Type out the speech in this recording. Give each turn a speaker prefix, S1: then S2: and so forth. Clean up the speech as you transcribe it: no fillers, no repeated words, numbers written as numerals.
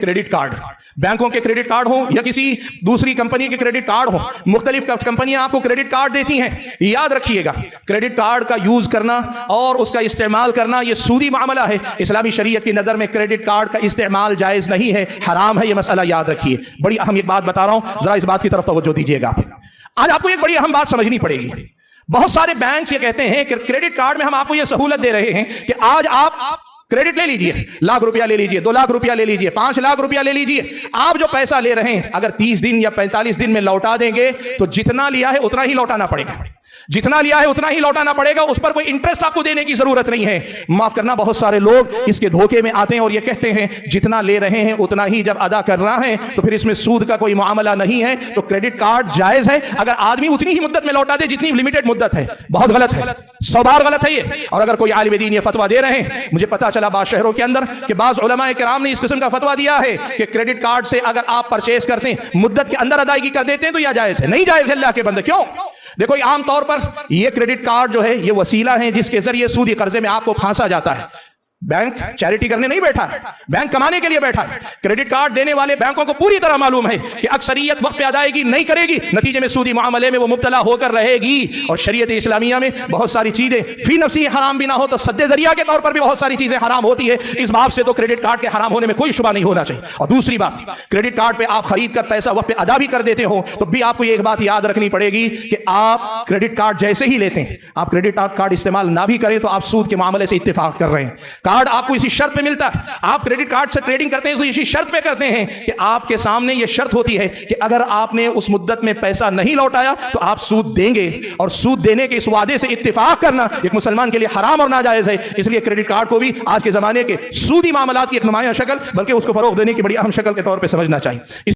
S1: Credit card, बैंकों के credit card हो या किसी दूसरी कंपनी के क्रेडिट कार्ड हो, मुख्तलिफ कंपनियां आपको क्रेडिट कार्ड देती हैं। याद रखिएगा, क्रेडिट कार्ड का यूज करना और उसका इस्तेमाल करना यह सूदी मामला है। इस्लामी शरीयत की नजर में क्रेडिट कार्ड का इस्तेमाल जायज नहीं है, हराम है। यह मसला याद रखिए। बड़ी अहम एक बात बता रहा हूं, जरा इस बात की तरफ तवज्जो दीजिएगा। आज आपको एक बड़ी अहम बात समझनी पड़ेगी। बहुत सारे बैंक्स ये कहते हैं कि क्रेडिट कार्ड में हम आपको यह सहूलत दे रहे हैं कि आज आप क्रेडिट ले लीजिए, लाख रुपया ले लीजिए, 2 लाख रुपया ले लीजिए, 5 लाख रुपया ले लीजिए। आप जो पैसा ले रहे हैं अगर 30 दिन या 45 दिन में लौटा देंगे तो जितना लिया है उतना ही लौटाना पड़ेगा, जितना लिया है उतना ही लौटाना पड़ेगा। उस पर कोई इंटरेस्ट आपको देने की जरूरत नहीं है। माफ करना, बहुत सारे लोग इसके धोखे में आते हैं और ये कहते हैं जितना ले रहे हैं उतना ही जब अदा करना है तो फिर इसमें सूद का कोई मामला नहीं है, तो क्रेडिट कार्ड जायज है अगर आदमी उतनी ही मुद्दत में लौटा दे जितनी लिमिटेड मुद्दत है। बहुत गलत है, 100 बार गलत है ये। और अगर कोई आलिम दीन ये फतवा दे रहे हैं, मुझे पता चला बाज़ शहरों के अंदर कि बाज़ उलमाए किराम ने इस किस्म का फतवा दिया है कि क्रेडिट कार्ड से अगर आप परचेज करते हैं, मुद्दत के अंदर अदायगी कर देते हैं तो यह जायज है। नहीं जायज है अल्लाह के बंदे। क्यों? देखो, आम तौर पर यह क्रेडिट कार्ड जो है ये वसीला है जिसके जरिए सूदी कर्जे में आपको फांसा जाता है। बैंक चैरिटी करने नहीं बैठा है, बैंक कमाने के लिए बैठा है। क्रेडिट कार्ड देने वाले बैंकों को पूरी तरह मालूम है कि अक्सरियत वक्त पे अदायगी नहीं करेगी, नतीजे में सूदी मामले में वो मुब्तला होकर रहेगी। और शरीयत इस्लामिया में बहुत सारी चीजें फी नफ्सी हराम भी ना हो तो सद्दे जरिया के तौर पर भी बहुत सारी चीजें हराम होती है। इस बात से तो क्रेडिट कार्ड के हराम होने में कोई शुबा नहीं होना चाहिए। और दूसरी बात, क्रेडिट कार्ड पे आप खरीद कर पैसा वक्त पे अदा भी कर देते हो तो भी आपको एक बात याद रखनी पड़ेगी कि आप क्रेडिट कार्ड जैसे ही लेते हैं, आप क्रेडिट कार्ड इस्तेमाल ना भी करें तो आप सूद के मामले से इत्तेफाक कर रहे हैं। कार्ड आपको इसी शर्त पे मिलता है, आप क्रेडिट कार्ड से ट्रेडिंग करते हैं तो इसी शर्त पे करते हैं कि आपके सामने यह शर्त होती है कि अगर आपने उस मुद्दत में पैसा नहीं लौटाया तो आप सूद देंगे। और सूद देने के इस वादे से इत्तेफाक करना एक मुसलमान के लिए हराम और नाजायज है। इसलिए क्रेडिट कार्ड को भी आज के जमाने के सूदी मामलात की एक नुमाया शक्ल बल्कि उसको फरोग देने की बड़ी अहम शक्ल के तौर पर समझना चाहिए।